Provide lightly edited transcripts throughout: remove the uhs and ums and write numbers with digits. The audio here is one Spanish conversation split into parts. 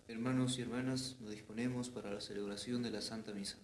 Hermanos y hermanas, nos disponemos para la celebración de la Santa Misa.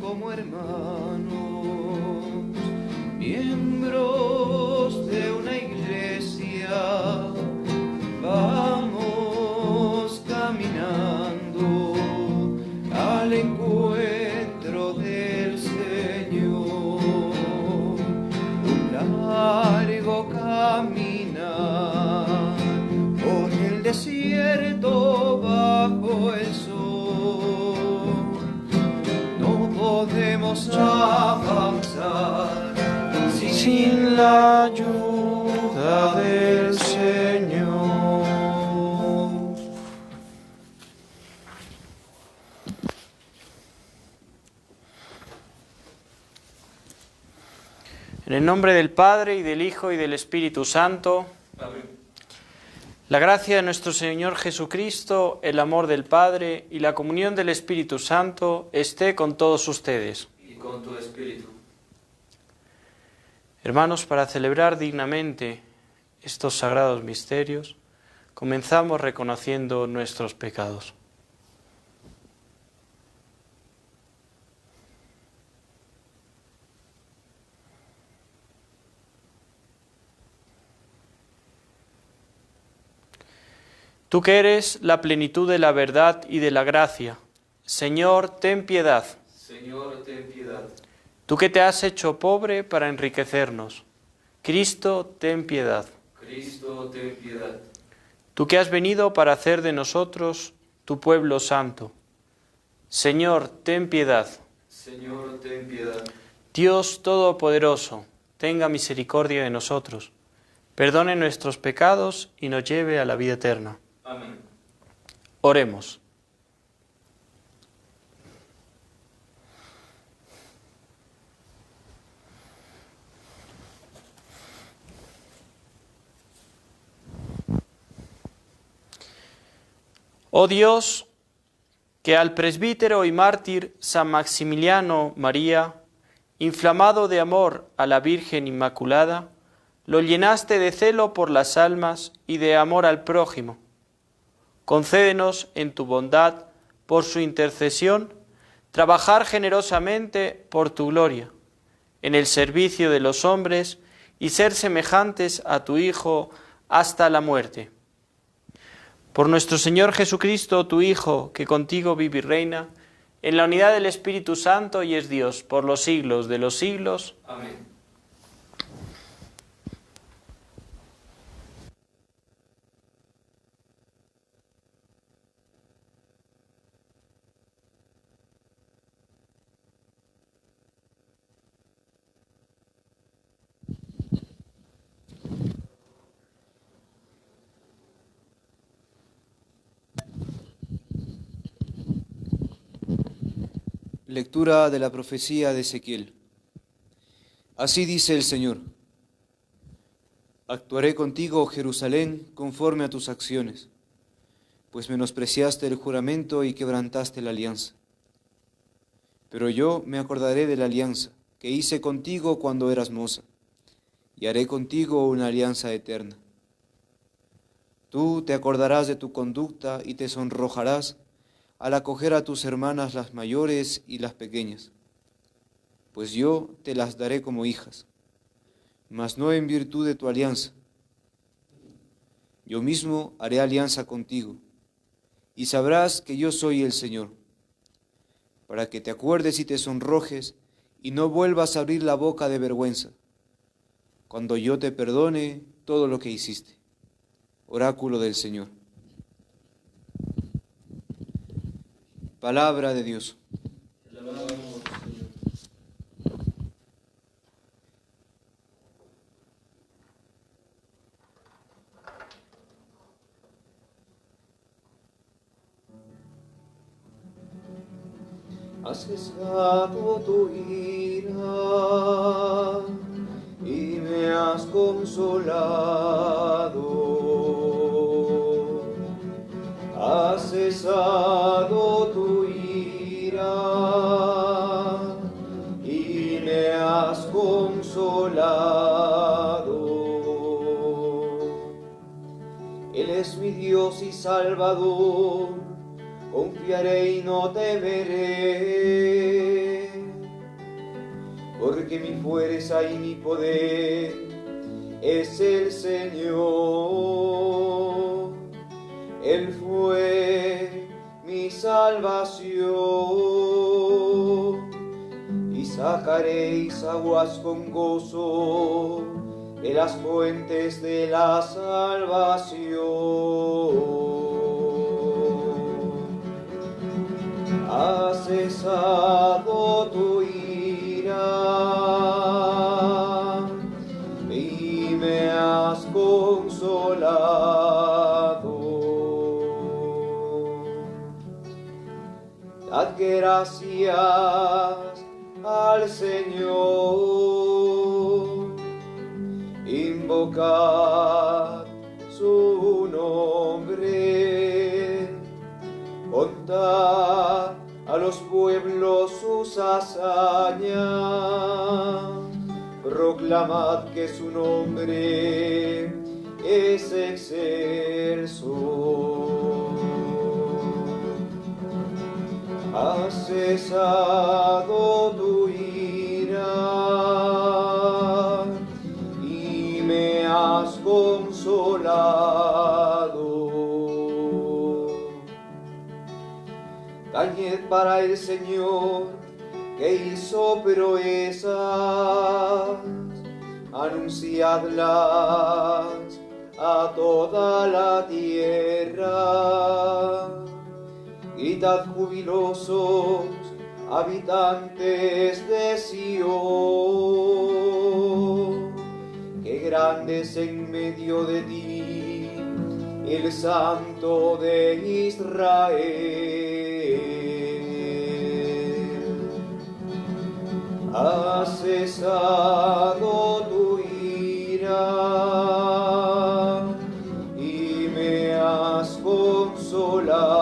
Como hermanos, miembros de una iglesia, vamos caminando al encuentro del Señor. Un largo caminar por el desierto bajo el sol. Podemos avanzar sin la ayuda del Señor. En el nombre del Padre, y del Hijo, y del Espíritu Santo. Amén. La gracia de nuestro Señor Jesucristo, el amor del Padre y la comunión del Espíritu Santo esté con todos ustedes. Y con tu espíritu. Hermanos, para celebrar dignamente estos sagrados misterios, comenzamos reconociendo nuestros pecados. Tú que eres la plenitud de la verdad y de la gracia, Señor, ten piedad. Señor, ten piedad. Tú que te has hecho pobre para enriquecernos, Cristo, ten piedad. Cristo, ten piedad. Tú que has venido para hacer de nosotros tu pueblo santo, Señor, ten piedad. Señor, ten piedad. Dios Todopoderoso, tenga misericordia de nosotros, perdone nuestros pecados y nos lleve a la vida eterna. Amén. Oremos. Oh Dios, que al presbítero y mártir San Maximiliano María, inflamado de amor a la Virgen Inmaculada, lo llenaste de celo por las almas y de amor al prójimo. Concédenos en tu bondad, por su intercesión, trabajar generosamente por tu gloria, en el servicio de los hombres y ser semejantes a tu Hijo hasta la muerte. Por nuestro Señor Jesucristo, tu Hijo, que contigo vive y reina, en la unidad del Espíritu Santo y es Dios, por los siglos de los siglos. Amén. Lectura de la profecía de Ezequiel. Así dice el Señor: Actuaré contigo, Jerusalén, conforme a tus acciones, pues menospreciaste el juramento y quebrantaste la alianza. Pero yo me acordaré de la alianza que hice contigo cuando eras moza, y haré contigo una alianza eterna. Tú te acordarás de tu conducta y te sonrojarás al acoger a tus hermanas las mayores y las pequeñas, pues yo te las daré como hijas, mas no en virtud de tu alianza. Yo mismo haré alianza contigo, y sabrás que yo soy el Señor, para que te acuerdes y te sonrojes, y no vuelvas a abrir la boca de vergüenza, cuando yo te perdone todo lo que hiciste. Oráculo del Señor. Palabra de Dios. Has cesado tu ira y me has consolado. Has cesado tu ira y me has consolado. Él es mi Dios y Salvador, confiaré y no temeré, porque mi fuerza y mi poder es el Señor. Él fue mi salvación, y sacaréis aguas con gozo de las fuentes de la salvación. Has cesado tu ira y me has consolado. Dad gracias al Señor, invocad su nombre, contad a los pueblos sus hazañas, proclamad que su nombre es excelso. Has cesado tu ira y me has consolado. Tañed para el Señor, que hizo proezas, anunciadlas a toda la tierra. Gritad jubilosos habitantes de Sion, que grande es en medio de ti el Santo de Israel. Has cesado tu ira y me has consolado.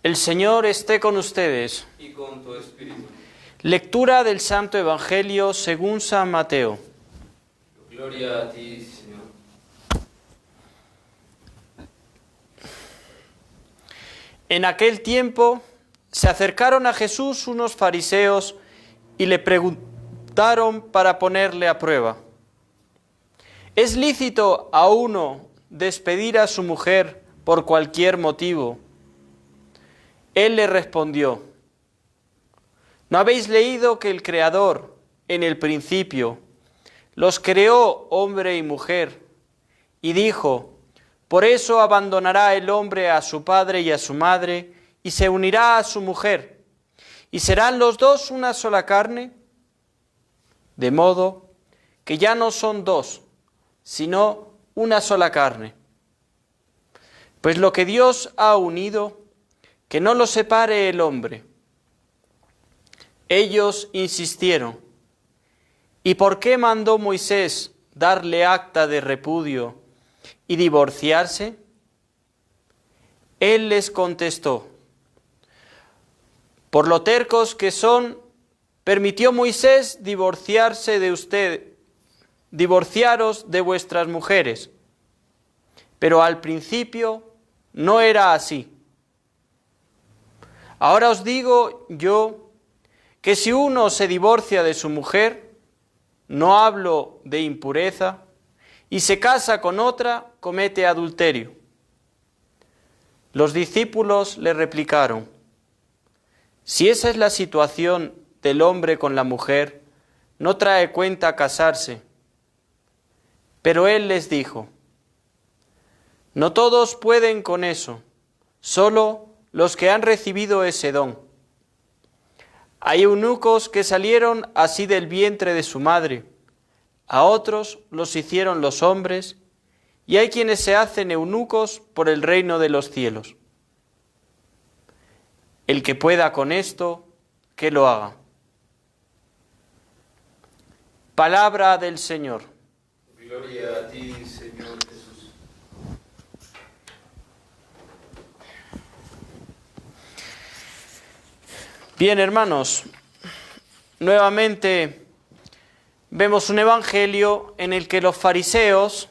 El Señor esté con ustedes. Y con tu espíritu. Lectura del Santo Evangelio según San Mateo. Gloria a ti, Señor. En aquel tiempo se acercaron a Jesús unos fariseos y le preguntaron para ponerle a prueba: ¿es lícito a uno despedir a su mujer por cualquier motivo? Él le respondió: ¿no habéis leído que el Creador, en el principio, los creó hombre y mujer? Y dijo: por eso abandonará el hombre a su padre y a su madre, y se unirá a su mujer, y serán los dos una sola carne. De modo que ya no son dos, sino una sola carne. Pues lo que Dios ha unido, que no lo separe el hombre. Ellos insistieron: ¿y por qué mandó Moisés darle acta de repudio y divorciarse? Él les contestó: por lo tercos que son, permitió Moisés divorciaros de vuestras mujeres. Pero al principio no era así. Ahora os digo yo que si uno se divorcia de su mujer, no hablo de impureza, y se casa con otra, comete adulterio. Los discípulos le replicaron: si esa es la situación del hombre con la mujer, no trae cuenta casarse. Pero él les dijo: no todos pueden con eso, solo los que han recibido ese don. Hay eunucos que salieron así del vientre de su madre, a otros los hicieron los hombres, y hay quienes se hacen eunucos por el reino de los cielos. El que pueda con esto, que lo haga. Palabra del Señor. Gloria a ti, Señor Jesús. Bien, hermanos, nuevamente vemos un evangelio en el que los fariseos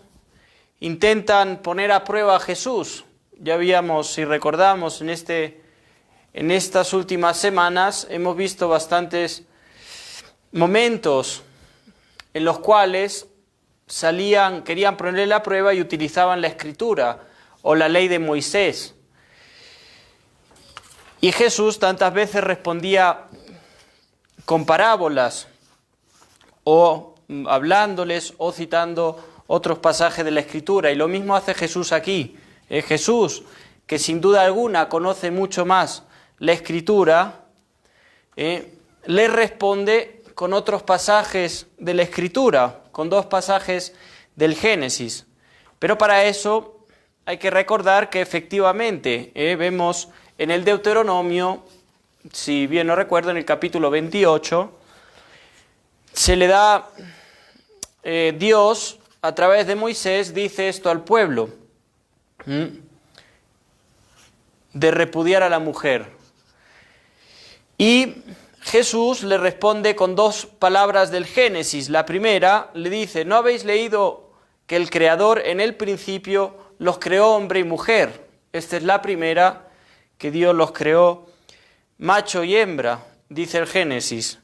intentan poner a prueba a Jesús. Ya habíamos, si recordamos, en estas últimas semanas hemos visto bastantes momentos en los cuales querían ponerle la prueba y utilizaban la Escritura o la ley de Moisés. Y Jesús tantas veces respondía con parábolas o hablándoles o citando otros pasajes de la Escritura. Y lo mismo hace Jesús aquí. Jesús, que sin duda alguna conoce mucho más la Escritura, le responde con otros pasajes de la Escritura, con dos pasajes del Génesis. Pero para eso hay que recordar que efectivamente vemos en el Deuteronomio, si bien no recuerdo, en el capítulo 28, se le da, Dios, a través de Moisés, dice esto al pueblo, de repudiar a la mujer. Y Jesús le responde con dos palabras del Génesis. La primera le dice: ¿no habéis leído que el Creador en el principio los creó hombre y mujer? Esta es la primera, que Dios los creó macho y hembra, dice el Génesis.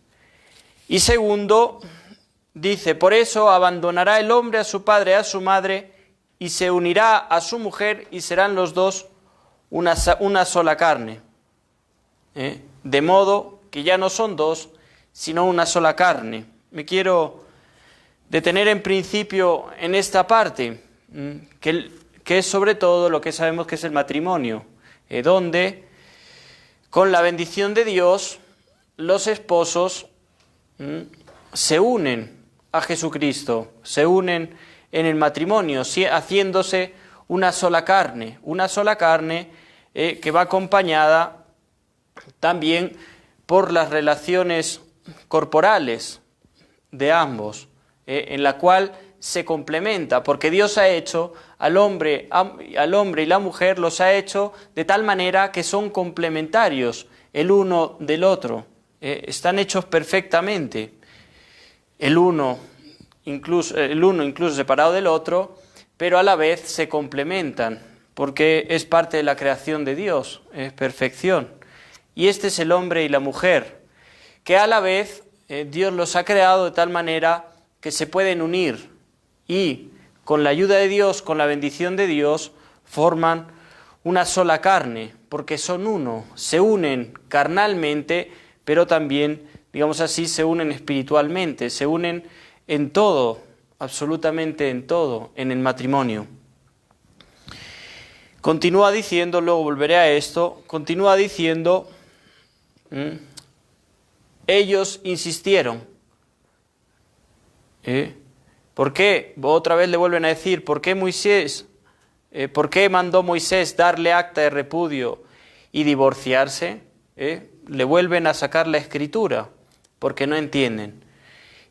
Y segundo, dice: por eso abandonará el hombre a su padre y a su madre, y se unirá a su mujer, y serán los dos una sola carne. De modo que ya no son dos, sino una sola carne. Me quiero detener en principio en esta parte, que es sobre todo lo que sabemos que es el matrimonio, donde con la bendición de Dios los esposos se unen a Jesucristo, se unen en el matrimonio, haciéndose una sola carne que va acompañada también por las relaciones corporales de ambos, en la cual se complementa, porque Dios ha hecho al hombre y la mujer, los ha hecho de tal manera que son complementarios el uno del otro, están hechos perfectamente, el uno incluso separado del otro, pero a la vez se complementan, porque es parte de la creación de Dios, es perfección. Y este es el hombre y la mujer, que a la vez Dios los ha creado de tal manera que se pueden unir y con la ayuda de Dios, con la bendición de Dios, forman una sola carne, porque son uno, se unen carnalmente, pero también, digamos así, se unen espiritualmente, se unen en todo, absolutamente en todo, en el matrimonio. Continúa diciendo, luego volveré a esto, continúa diciendo: ellos insistieron. ¿Por qué? Otra vez le vuelven a decir: ¿por qué mandó Moisés darle acta de repudio y divorciarse? Le vuelven a sacar la escritura, porque no entienden.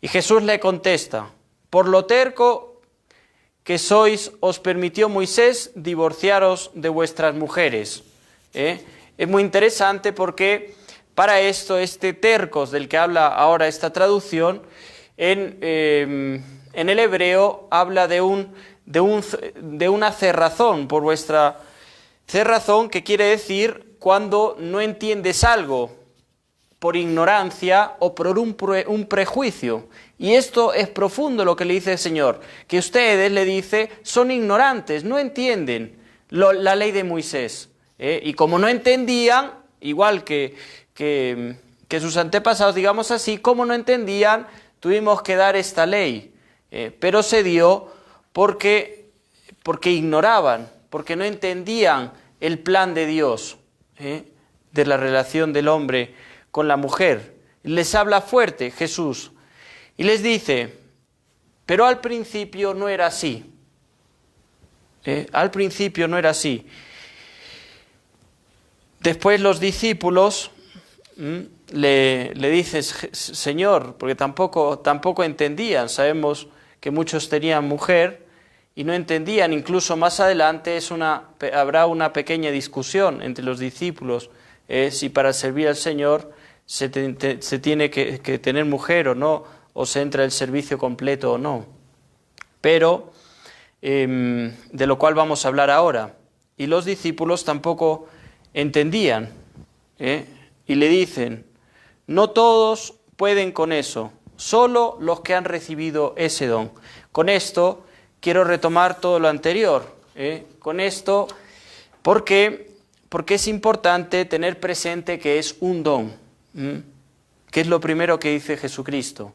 Y Jesús le contesta: por lo terco que sois, os permitió Moisés divorciaros de vuestras mujeres. Es muy interesante porque para esto, tercos del que habla ahora esta traducción, en el hebreo habla de una cerrazón, por vuestra cerrazón, que quiere decir cuando no entiendes algo por ignorancia o por un prejuicio. Y esto es profundo lo que le dice el Señor, que ustedes, le dice, son ignorantes, no entienden la ley de Moisés. Y como no entendían, igual que sus antepasados, digamos así, como no entendían, tuvimos que dar esta ley. Pero se dio porque ignoraban, porque no entendían el plan de Dios, de la relación del hombre con la mujer. Les habla fuerte Jesús y les dice: pero al principio no era así. Al principio no era así. Después los discípulos le dicen: Señor, porque tampoco entendían. Sabemos que muchos tenían mujer y no entendían. Incluso más adelante habrá una pequeña discusión entre los discípulos si para servir al Señor se tiene que tener mujer o no, o se entra el servicio completo o no. Pero de lo cual vamos a hablar ahora. Y los discípulos tampoco entendían, y le dicen: no todos pueden con eso, solo los que han recibido ese don. Con esto quiero retomar todo lo anterior, con esto, porque es importante tener presente que es un don, que es lo primero que dice Jesucristo.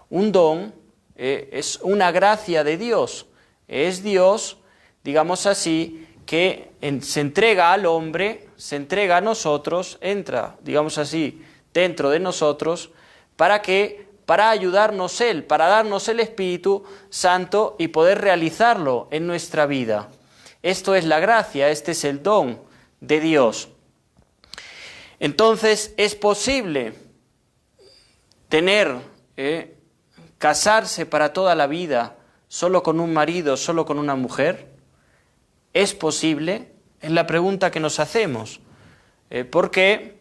Un don es una gracia de Dios, es Dios, digamos así, que se entrega al hombre, se entrega a nosotros, entra, digamos así, dentro de nosotros, para ayudarnos Él, para darnos el Espíritu Santo y poder realizarlo en nuestra vida. Esto es la gracia, este es el don de Dios. Entonces, ¿es posible casarse para toda la vida solo con un marido, solo con una mujer? ¿Es posible? Es la pregunta que nos hacemos. ¿Por qué?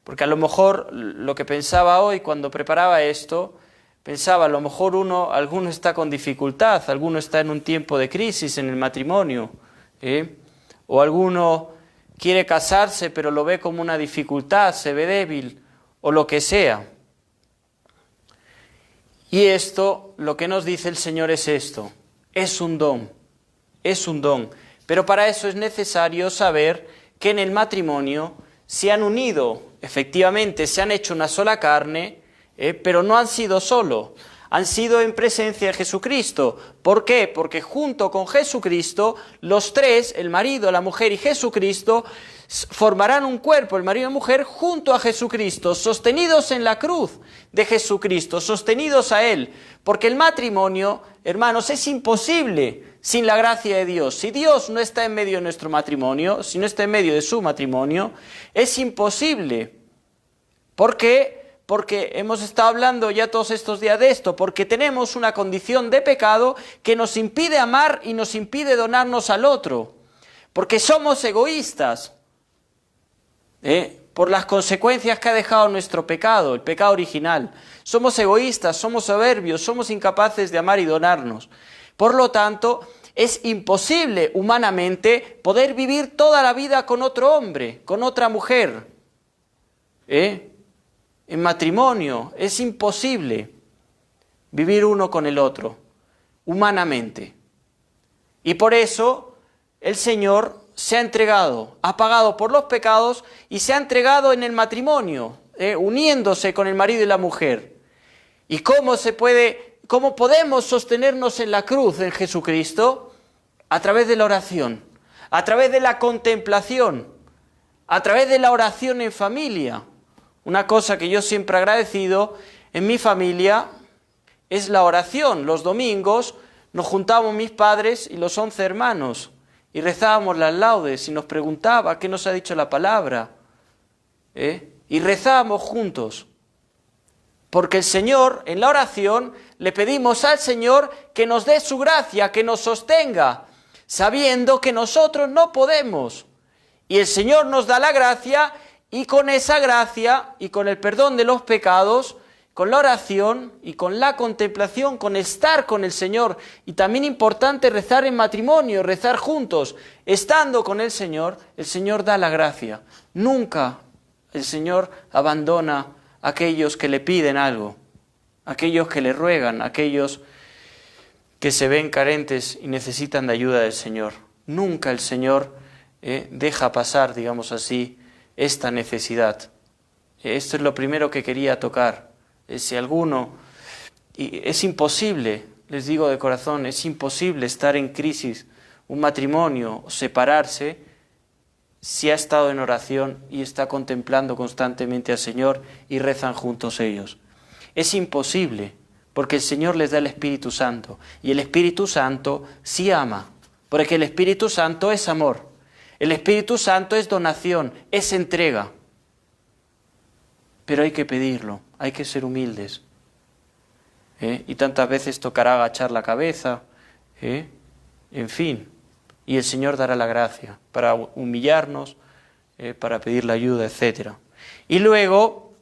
Porque a lo mejor lo que pensaba hoy cuando preparaba esto, pensaba a lo mejor alguno está con dificultad, alguno está en un tiempo de crisis en el matrimonio, o alguno quiere casarse pero lo ve como una dificultad, se ve débil, o lo que sea. Y esto, lo que nos dice el Señor es esto, es un don, pero para eso es necesario saber que en el matrimonio se han unido, efectivamente se han hecho una sola carne, pero no han sido solo, han sido en presencia de Jesucristo. ¿Por qué? Porque junto con Jesucristo, los tres, el marido, la mujer y Jesucristo, formarán un cuerpo, el marido y la mujer, junto a Jesucristo, sostenidos en la cruz de Jesucristo, sostenidos a Él. Porque el matrimonio, hermanos, es imposible sin la gracia de Dios. Si Dios no está en medio de nuestro matrimonio, si no está en medio de su matrimonio, es imposible. ¿Por qué? Porque hemos estado hablando ya todos estos días de esto, porque tenemos una condición de pecado que nos impide amar y nos impide donarnos al otro, porque somos egoístas, por las consecuencias que ha dejado nuestro pecado, el pecado original. Somos egoístas, somos soberbios, somos incapaces de amar y donarnos. Por lo tanto, es imposible humanamente poder vivir toda la vida con otro hombre, con otra mujer, en matrimonio. Es imposible vivir uno con el otro, humanamente. Y por eso el Señor se ha entregado, ha pagado por los pecados y se ha entregado en el matrimonio, uniéndose con el marido y la mujer. ¿Y cómo podemos sostenernos en la cruz en Jesucristo? A través de la oración, a través de la contemplación, a través de la oración en familia. Una cosa que yo siempre he agradecido en mi familia es la oración. Los domingos nos juntábamos mis padres y los 11 hermanos y rezábamos las laudes y nos preguntaba qué nos ha dicho la palabra. Y rezábamos juntos. Porque el Señor, en la oración, le pedimos al Señor que nos dé su gracia, que nos sostenga, sabiendo que nosotros no podemos. Y el Señor nos da la gracia, y con esa gracia y con el perdón de los pecados, con la oración y con la contemplación, con estar con el Señor, y también importante rezar en matrimonio, rezar juntos, estando con el Señor da la gracia. Nunca el Señor abandona a aquellos que le piden algo, aquellos que le ruegan, aquellos que se ven carentes y necesitan de ayuda del Señor. Nunca el Señor deja pasar, digamos así, esta necesidad. Esto es lo primero que quería tocar. Si alguno, y es imposible, les digo de corazón, es imposible estar en crisis, un matrimonio, separarse, si ha estado en oración y está contemplando constantemente al Señor y rezan juntos ellos. Es imposible, porque el Señor les da el Espíritu Santo, y el Espíritu Santo sí ama, porque el Espíritu Santo es amor. El Espíritu Santo es donación, es entrega. Pero hay que pedirlo, hay que ser humildes. Y tantas veces tocará agachar la cabeza, en fin. Y el Señor dará la gracia para humillarnos, para pedir la ayuda, etc. Y luego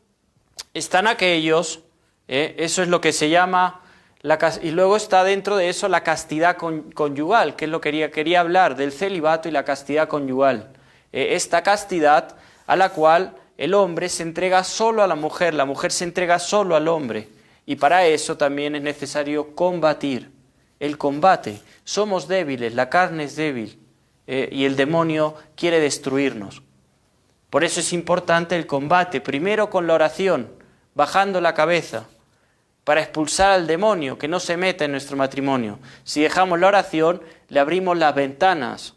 están aquellos, eso es lo que se llama, y luego está dentro de eso la castidad conyugal, que es lo que quería hablar, del celibato y la castidad conyugal. Esta castidad a la cual el hombre se entrega solo a la mujer se entrega solo al hombre. Y para eso también es necesario combatir. El combate. Somos débiles, la carne es débil, y el demonio quiere destruirnos. Por eso es importante el combate, primero con la oración, bajando la cabeza, para expulsar al demonio, que no se meta en nuestro matrimonio. Si dejamos la oración, le abrimos las ventanas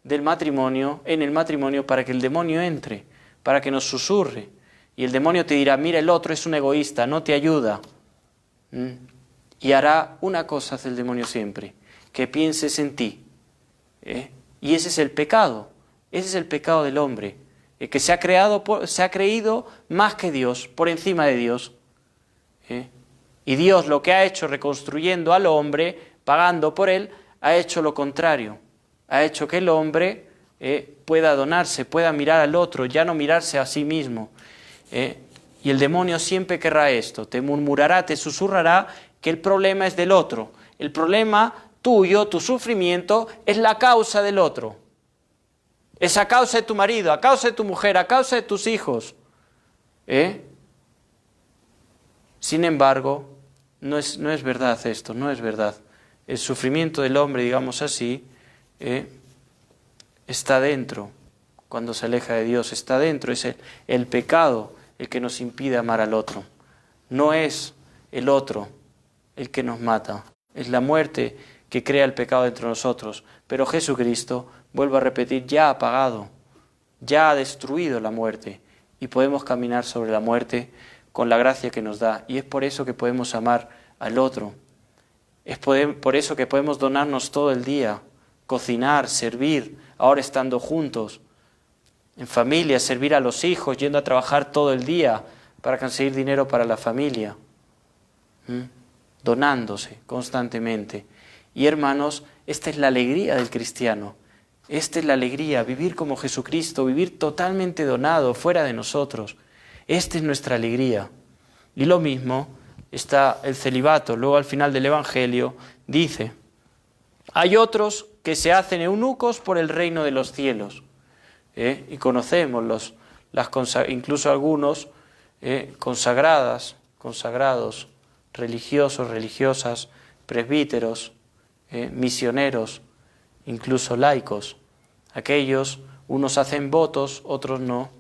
del matrimonio, en el matrimonio, para que el demonio entre, para que nos susurre. Y el demonio te dirá, mira, el otro es un egoísta, no te ayuda. Y hará una cosa, hace el demonio siempre, que pienses en ti. Y ese es el pecado del hombre, que se ha creído más que Dios, por encima de Dios. Y Dios lo que ha hecho reconstruyendo al hombre, pagando por él, ha hecho lo contrario. Ha hecho que el hombre pueda donarse, pueda mirar al otro, ya no mirarse a sí mismo. Y el demonio siempre querrá esto, te murmurará, te susurrará que el problema es del otro. El problema tuyo, tu sufrimiento, es la causa del otro. Es a causa de tu marido, a causa de tu mujer, a causa de tus hijos. Sin embargo, no es verdad esto, no es verdad. El sufrimiento del hombre, digamos así, está dentro. Cuando se aleja de Dios, está dentro. Es el pecado el que nos impide amar al otro. No es el otro el que nos mata. Es la muerte que crea el pecado dentro de nosotros. Pero Jesucristo, vuelvo a repetir, ya ha pagado, ya ha destruido la muerte. Y podemos caminar sobre la muerte con la gracia que nos da. Y es por eso que podemos amar al otro. Es por eso que podemos donarnos todo el día, cocinar, servir, ahora estando juntos, en familia, servir a los hijos, yendo a trabajar todo el día para conseguir dinero para la familia, donándose constantemente. Y hermanos, esta es la alegría del cristiano, esta es la alegría, vivir como Jesucristo, vivir totalmente donado, fuera de nosotros. Esta es nuestra alegría. Y lo mismo está el celibato. Luego al final del Evangelio dice, hay otros que se hacen eunucos por el reino de los cielos. Y conocemos incluso algunos consagrados, religiosos, religiosas, presbíteros, misioneros, incluso laicos. Aquellos, unos hacen votos, otros no,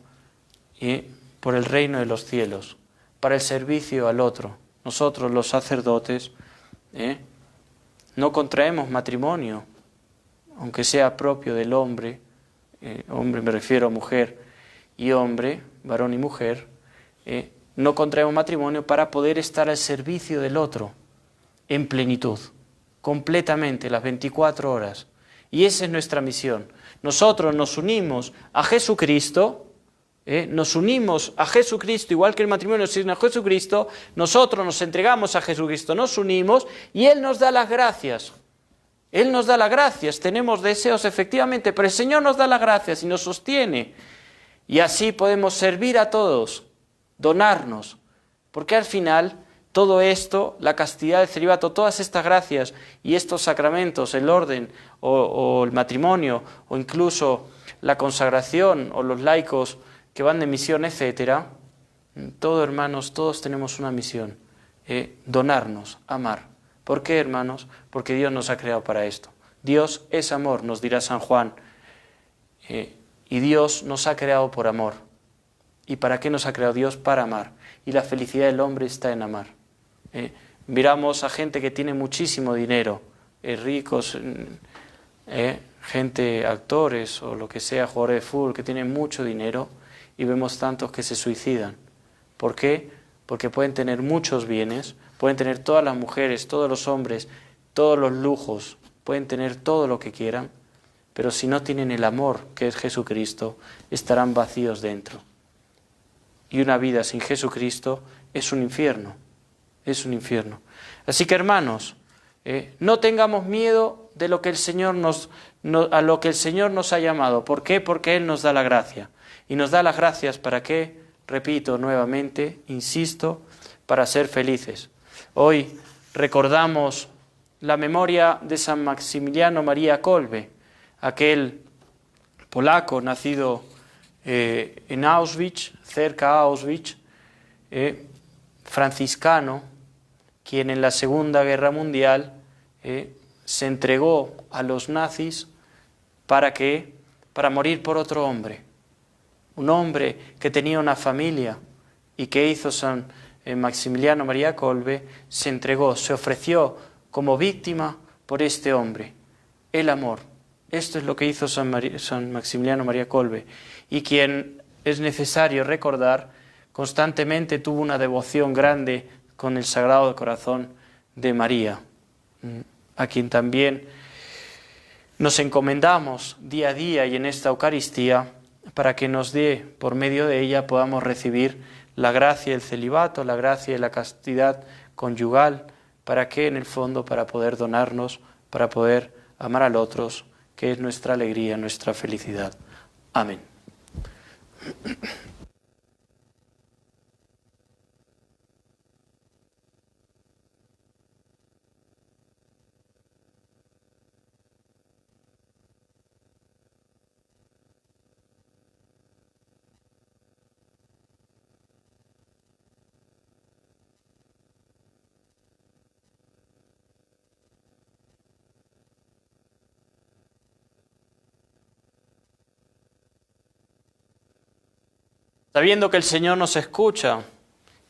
por el reino de los cielos, para el servicio al otro. Nosotros, los sacerdotes, no contraemos matrimonio, aunque sea propio del hombre, hombre me refiero a mujer y hombre, varón y mujer, no contraemos matrimonio para poder estar al servicio del otro en plenitud, completamente, las 24 horas. Y esa es nuestra misión. Nosotros nos unimos a Jesucristo, igual que el matrimonio se une a Jesucristo, nosotros nos entregamos a Jesucristo, nos unimos y Él nos da las gracias. Él nos da las gracias, tenemos deseos efectivamente, pero el Señor nos da las gracias y nos sostiene. Y así podemos servir a todos, donarnos, porque al final todo esto, la castidad del celibato, todas estas gracias y estos sacramentos, el orden o el matrimonio o incluso la consagración o los laicos que van de misión, etcétera, todos hermanos, todos tenemos una misión, donarnos, amar. ¿Por qué, hermanos? Porque Dios nos ha creado para esto. Dios es amor, nos dirá San Juan, y Dios nos ha creado por amor. ¿Y para qué nos ha creado Dios? Para amar. Y la felicidad del hombre está en amar. Miramos a gente que tiene muchísimo dinero, ricos, gente, actores o lo que sea, jugadores de fútbol que tienen mucho dinero, y vemos tantos que se suicidan. ¿Por qué? Porque pueden tener muchos bienes, pueden tener todas las mujeres, todos los hombres, todos los lujos, pueden tener todo lo que quieran, pero si no tienen el amor que es Jesucristo, estarán vacíos dentro. Y una vida sin Jesucristo es un infierno, es un infierno. Así que, hermanos, no tengamos miedo de lo que el Señor a lo que el Señor nos ha llamado. ¿Por qué? Porque Él nos da la gracia. Y nos da las gracias para qué, repito nuevamente, insisto, para ser felices. Hoy recordamos la memoria de San Maximiliano María Kolbe, aquel polaco nacido en Auschwitz, cerca a Auschwitz, franciscano, quien en la Segunda Guerra Mundial se entregó a los nazis para morir por otro hombre. Un hombre que tenía una familia y que hizo San Maximiliano María Kolbe, se entregó, se ofreció como víctima por este hombre. El amor. Esto es lo que hizo San Maximiliano María Kolbe. Y quien es necesario recordar, constantemente tuvo una devoción grande con el Sagrado Corazón de María, a quien también nos encomendamos día a día y en esta Eucaristía, para que nos dé, por medio de ella, podamos recibir la gracia del celibato, la gracia de la castidad conyugal, para que en el fondo, para poder donarnos, para poder amar a otros, que es nuestra alegría, nuestra felicidad. Amén. Sabiendo que el Señor nos escucha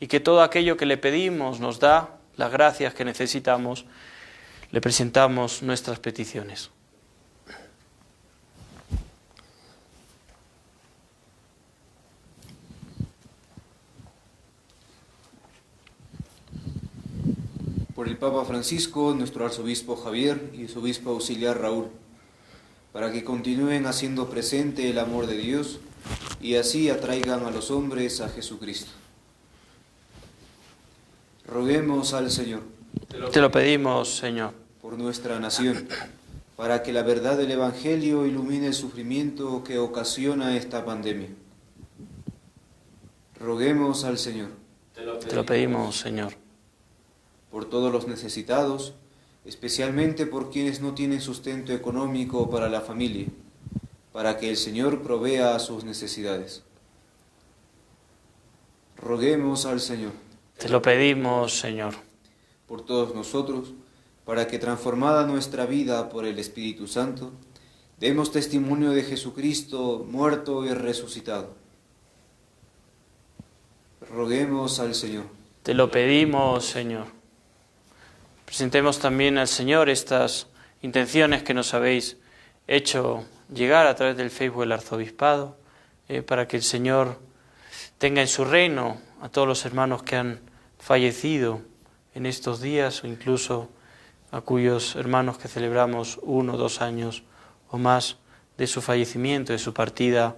y que todo aquello que le pedimos nos da las gracias que necesitamos, le presentamos nuestras peticiones. Por el Papa Francisco, nuestro arzobispo Javier y su obispo auxiliar Raúl, para que continúen haciendo presente el amor de Dios y así atraigan a los hombres a Jesucristo. Roguemos al Señor. Te lo pedimos, Señor. Por nuestra nación, para que la verdad del Evangelio ilumine el sufrimiento que ocasiona esta pandemia. Roguemos al Señor. Te lo pedimos, Señor. Por todos los necesitados, especialmente por quienes no tienen sustento económico para la familia, para que el Señor provea sus necesidades. Roguemos al Señor. Te lo pedimos, Señor. Por todos nosotros, para que transformada nuestra vida por el Espíritu Santo, demos testimonio de Jesucristo muerto y resucitado. Roguemos al Señor. Te lo pedimos, Señor. Presentemos también al Señor estas intenciones que nos habéis hecho llegar a través del Facebook del Arzobispado, para que el Señor tenga en su reino a todos los hermanos que han fallecido en estos días, o incluso a cuyos hermanos que celebramos 1 o 2 años o más de su fallecimiento, de su partida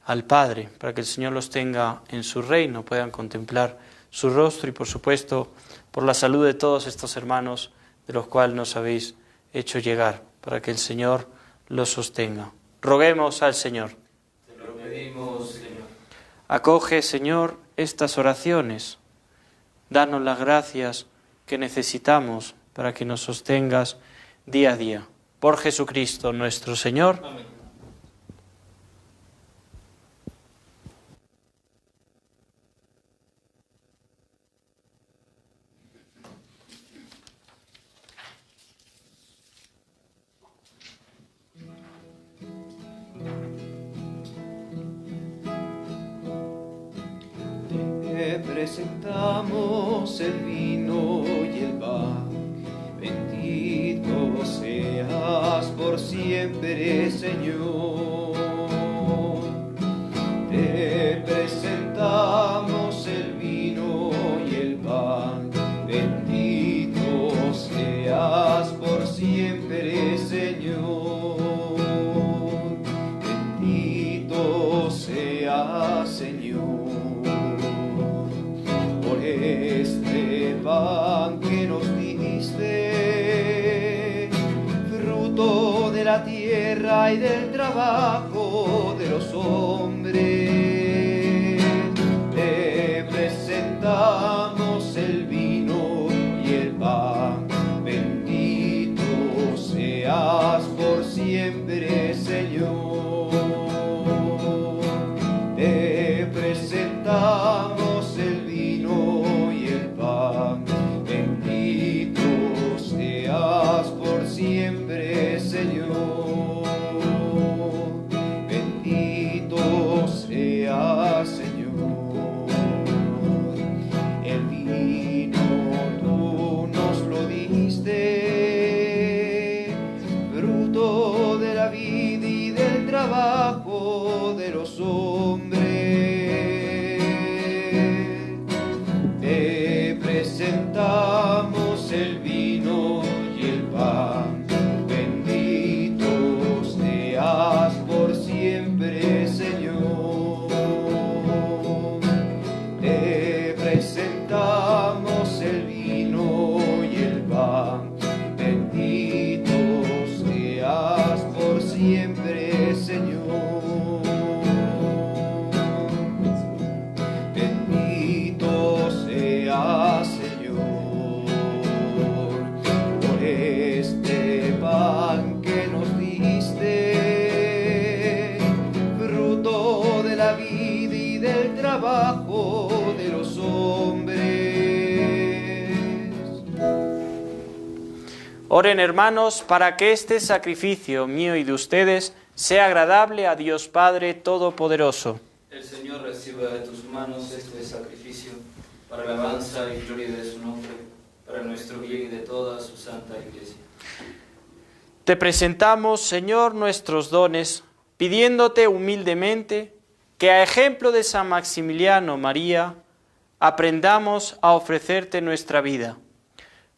al Padre, para que el Señor los tenga en su reino, puedan contemplar su rostro y, por supuesto, por la salud de todos estos hermanos de los cuales nos habéis hecho llegar, para que el Señor los sostenga. Roguemos al Señor. Te lo pedimos, Señor. Acoge, Señor, estas oraciones. Danos las gracias que necesitamos para que nos sostengas día a día. Por Jesucristo nuestro Señor. Amén. Te presentamos el vino y el pan, bendito seas por siempre, Señor. Te presentamos el vino y el pan, bendito seas por siempre, Señor. Bendito seas, Señor. Este pan que nos diste, fruto de la tierra y del trabajo de los hombres, te presentamos el vino y el pan, bendito seas por siempre, Señor. Te presentamos el vino y el pan, bendito seas por siempre, Señor. Bendito seas, Señor. El vino tú nos lo diste, fruto de la vida y del trabajo de los hombres. Te presentamos el vino y el pan, bendito seas por siempre, Señor. Te presentamos el vino y el pan, bendito seas por siempre, Señor. Bendito seas, Señor, por este pan que nos diste, fruto de la vida y del trabajo de los hombres. Oren, hermanos, para que este sacrificio mío y de ustedes sea agradable a Dios Padre Todopoderoso. El Señor reciba reciba de tus manos este sacrificio, para la alabanza y gloria de su nombre, para nuestro bien y de toda su santa Iglesia. Te presentamos, Señor, nuestros dones, pidiéndote humildemente que a ejemplo de San Maximiliano María, aprendamos a ofrecerte nuestra vida.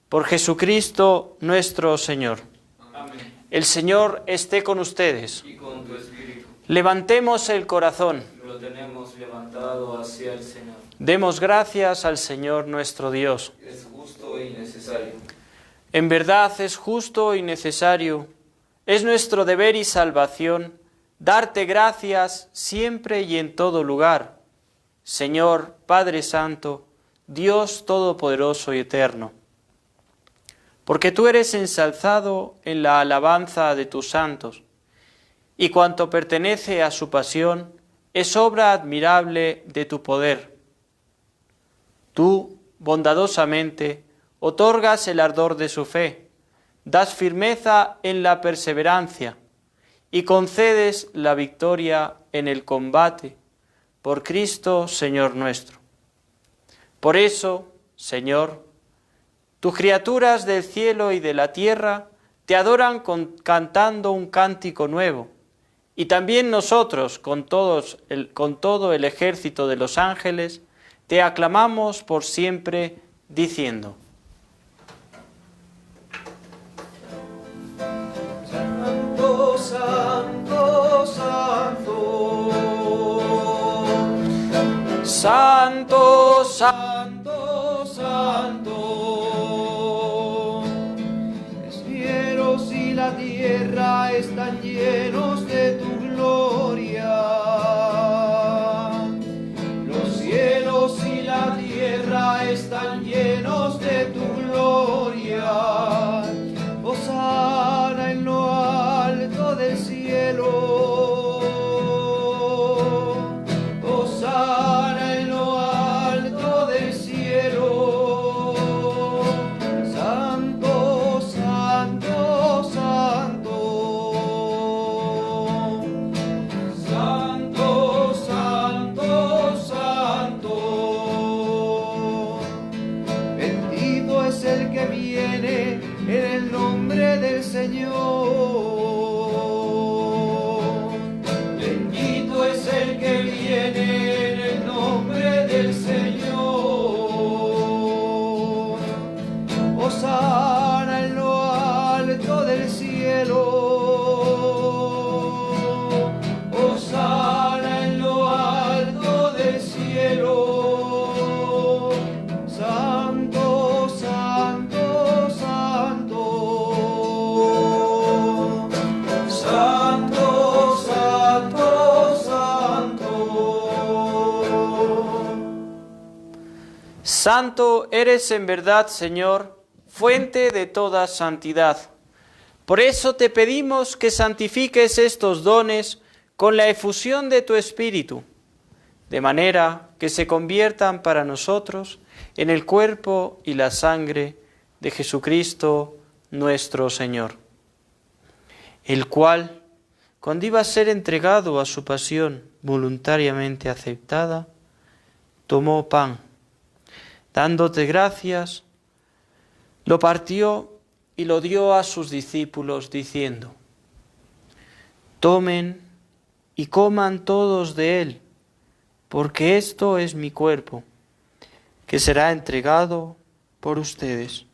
Por Jesucristo nuestro Señor. Amén. El Señor esté con ustedes. Y con tu espíritu. Levantemos el corazón. Lo tenemos levantado hacia el Señor. Demos gracias al Señor nuestro Dios. Es justo y necesario. En verdad es justo y necesario, es nuestro deber y salvación, darte gracias siempre y en todo lugar, Señor, Padre Santo, Dios Todopoderoso y Eterno. Porque tú eres ensalzado en la alabanza de tus santos, y cuanto pertenece a su pasión es obra admirable de tu poder. Tú, bondadosamente, otorgas el ardor de su fe, das firmeza en la perseverancia y concedes la victoria en el combate, por Cristo, Señor nuestro. Por eso, Señor, tus criaturas del cielo y de la tierra te adoran cantando un cántico nuevo, y también nosotros, con todo el ejército de los ángeles, te aclamamos por siempre, diciendo: Santo, santo, santo. Santo, Santo, santo. Los cielos y la tierra están llenos de tu gloria. Los cielos y la tierra están llenos de tu gloria. Hosana en lo alto del cielo. Hosana en lo alto del cielo. Santo, santo, santo. Santo, santo, santo. Bendito es el que viene en el nombre del Señor. Bendito es el que viene en el nombre del Señor. Hosana en lo alto del cielo. Hosana en lo alto del cielo. Santo, santo, santo. Santo, santo, santo. Santo eres en verdad, Señor, fuente de toda santidad. Por eso te pedimos que santifiques estos dones con la efusión de tu Espíritu, de manera que se conviertan para nosotros en el cuerpo y la sangre de Jesucristo nuestro Señor, el cual, cuando iba a ser entregado a su pasión voluntariamente aceptada, tomó pan, dándote gracias, lo partió y lo dio a sus discípulos, diciendo: tomen y coman todos de él, porque esto es mi cuerpo, que será entregado por ustedes.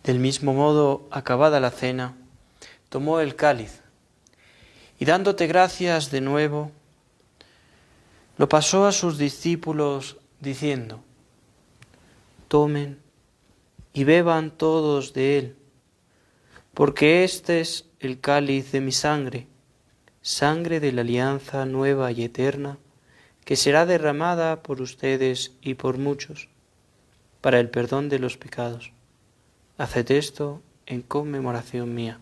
Del mismo modo, acabada la cena, tomó el cáliz y dándote gracias de nuevo, lo pasó a sus discípulos diciendo: tomen y beban todos de él, porque este es el cáliz de mi sangre, sangre de la alianza nueva y eterna, que será derramada por ustedes y por muchos, para el perdón de los pecados. Haced esto en conmemoración mía.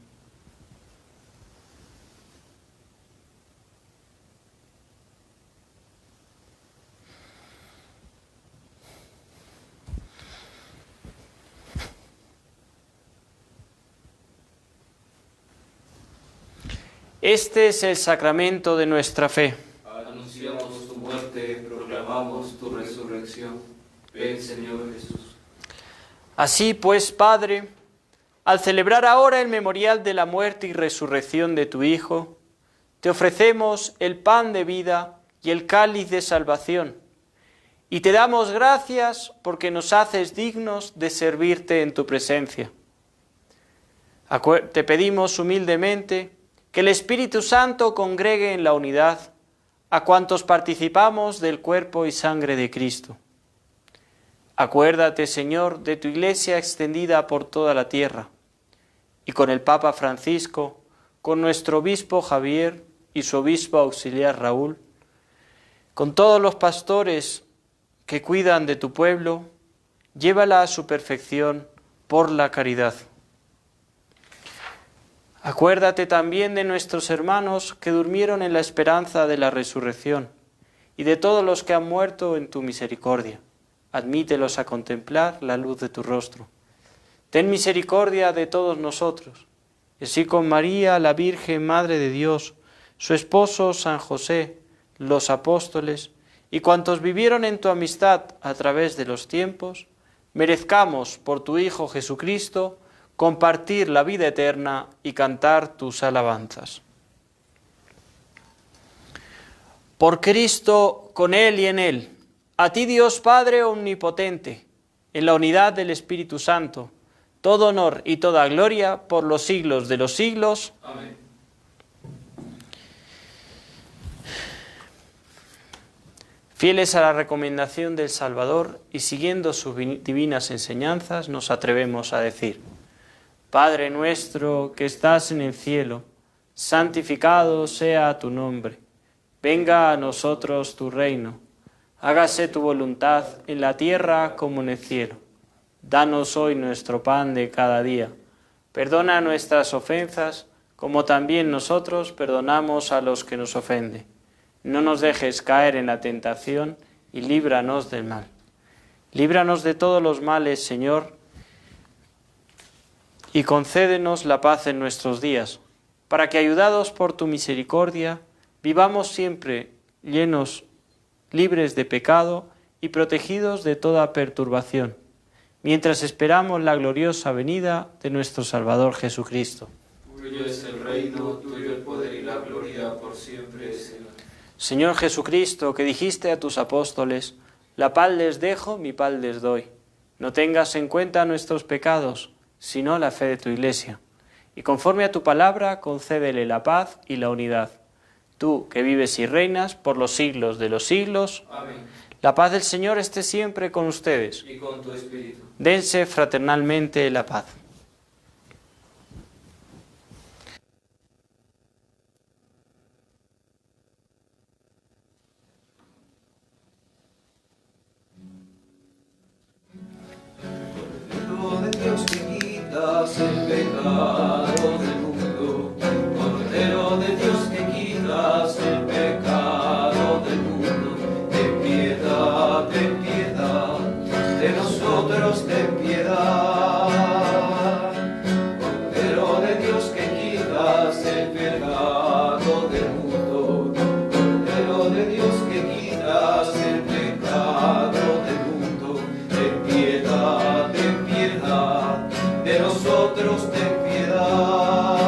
Este es el sacramento de nuestra fe. Anunciamos tu muerte, proclamamos tu resurrección. Ven, Señor Jesús. Así pues, Padre, al celebrar ahora el memorial de la muerte y resurrección de tu Hijo, te ofrecemos el pan de vida y el cáliz de salvación, y te damos gracias porque nos haces dignos de servirte en tu presencia. Te pedimos humildemente que el Espíritu Santo congregue en la unidad a cuantos participamos del cuerpo y sangre de Cristo. Acuérdate, Señor, de tu Iglesia extendida por toda la tierra, y con el Papa Francisco, con nuestro obispo Javier y su obispo auxiliar Raúl, con todos los pastores que cuidan de tu pueblo, llévala a su perfección por la caridad. Acuérdate también de nuestros hermanos que durmieron en la esperanza de la resurrección y de todos los que han muerto en tu misericordia. Admítelos a contemplar la luz de tu rostro. Ten misericordia de todos nosotros, y así con María, la Virgen Madre de Dios, su esposo San José, los apóstoles y cuantos vivieron en tu amistad a través de los tiempos, merezcamos por tu Hijo Jesucristo compartir la vida eterna y cantar tus alabanzas. Por Cristo, con Él y en Él, a ti Dios Padre Omnipotente, en la unidad del Espíritu Santo, todo honor y toda gloria por los siglos de los siglos. Amén. Fieles a la recomendación del Salvador y siguiendo sus divinas enseñanzas, nos atrevemos a decir: Padre nuestro que estás en el cielo, santificado sea tu nombre. Venga a nosotros tu reino. Hágase tu voluntad en la tierra como en el cielo. Danos hoy nuestro pan de cada día. Perdona nuestras ofensas, como también nosotros perdonamos a los que nos ofenden. No nos dejes caer en la tentación y líbranos del mal. Líbranos de todos los males, Señor, y concédenos la paz en nuestros días, para que, ayudados por tu misericordia, vivamos siempre libres de pecado y protegidos de toda perturbación, mientras esperamos la gloriosa venida de nuestro Salvador Jesucristo. Tuyo es el reino, tuyo el poder y la gloria por siempre, Señor. Señor Jesucristo, que dijiste a tus apóstoles: la paz les dejo, mi paz les doy. No tengas en cuenta nuestros pecados, sino la fe de tu Iglesia. Y conforme a tu palabra, concédele la paz y la unidad. Tú, que vives y reinas por los siglos de los siglos. Amén. La paz del Señor esté siempre con ustedes. Y con tu espíritu. Dense fraternalmente la paz. Cordero de Dios que quitas el pecado del mundo, Cordero de Dios que quitas el pecado del mundo, ten piedad de nosotros, ten piedad. Cordero de Dios que quitas el pecado del mundo, Cordero de Dios que quitas el pecado del mundo, ten piedad de nosotros, ten piedad.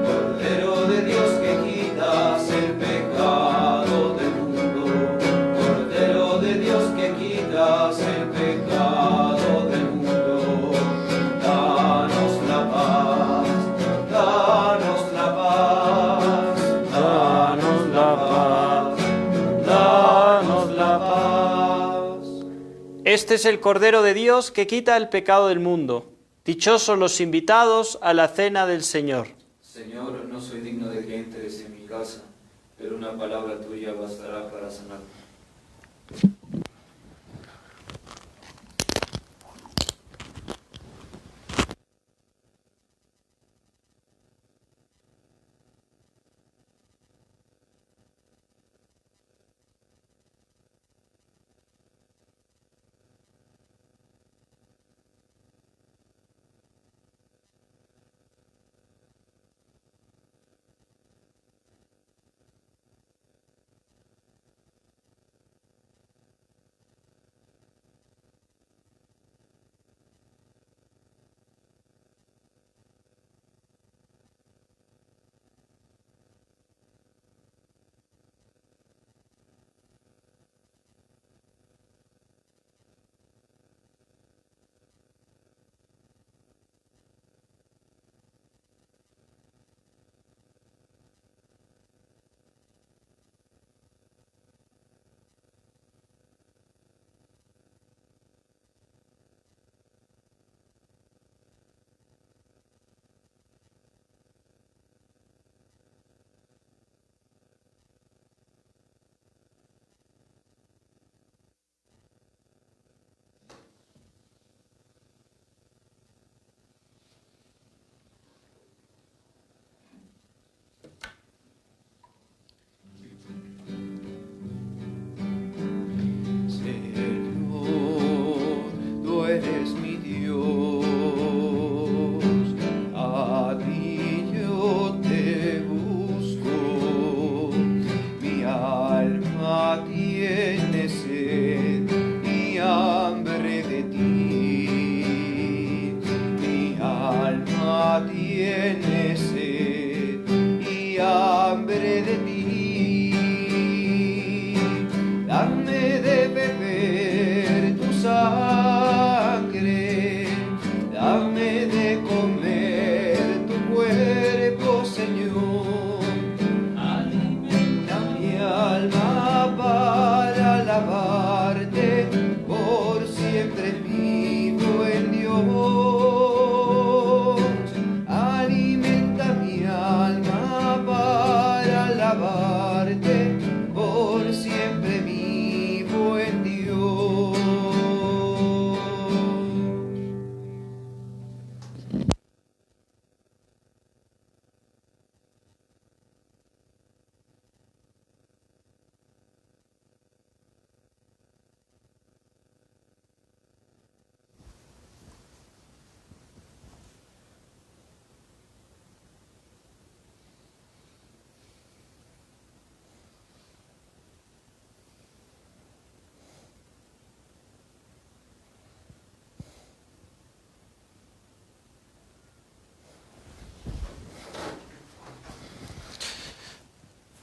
Cordero de Dios que quitas el pecado del mundo, Cordero de Dios que quitas el pecado del mundo, danos la paz, danos la paz, danos la paz, danos la paz. Este es el Cordero de Dios que quita el pecado del mundo. Dichosos los invitados a la cena del Señor. Señor, no soy digno de que entres en mi casa, pero una palabra tuya bastará para sanarme.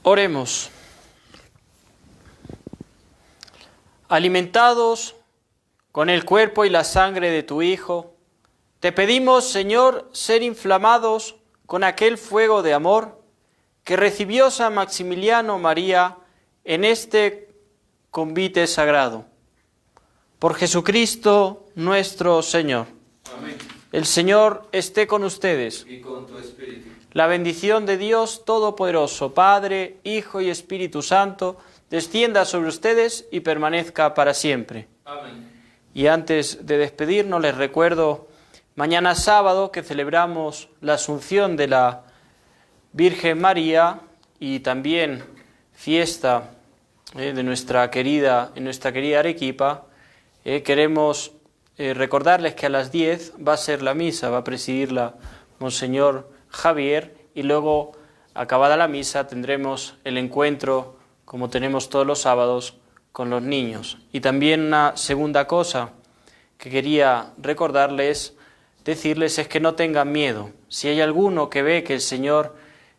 Oremos. Alimentados con el cuerpo y la sangre de tu Hijo, te pedimos, Señor, ser inflamados con aquel fuego de amor que recibió San Maximiliano María en este convite sagrado. Por Jesucristo nuestro Señor. Amén. El Señor esté con ustedes. Y con tu espíritu. La bendición de Dios Todopoderoso, Padre, Hijo y Espíritu Santo, descienda sobre ustedes y permanezca para siempre. Amén. Y antes de despedirnos, les recuerdo, mañana sábado que celebramos la Asunción de la Virgen María y también fiesta de nuestra querida Arequipa, queremos recordarles que a las 10 va a ser la misa, va a presidirla Monseñor Javier, y luego, acabada la misa, tendremos el encuentro, como tenemos todos los sábados, con los niños. Y también una segunda cosa que quería recordarles, decirles, es que no tengan miedo. Si hay alguno que ve que el Señor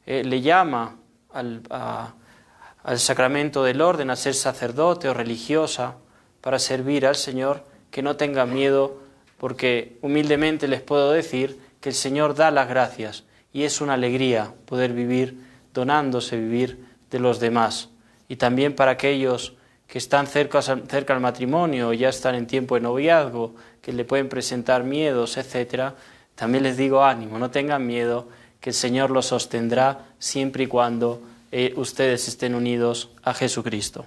le llama al sacramento del orden, a ser sacerdote o religiosa, para servir al Señor, que no tengan miedo, porque humildemente les puedo decir que el Señor da las gracias y es una alegría poder vivir donándose, vivir de los demás. Y también para aquellos que están cerca al matrimonio o ya están en tiempo de noviazgo, que le pueden presentar miedos, etc., también les digo ánimo, no tengan miedo, que el Señor los sostendrá siempre y cuando ustedes estén unidos a Jesucristo.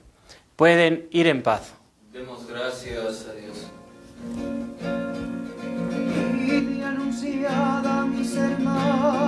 Pueden ir en paz. Demos gracias a Dios. Y anunciada a mis hermanos.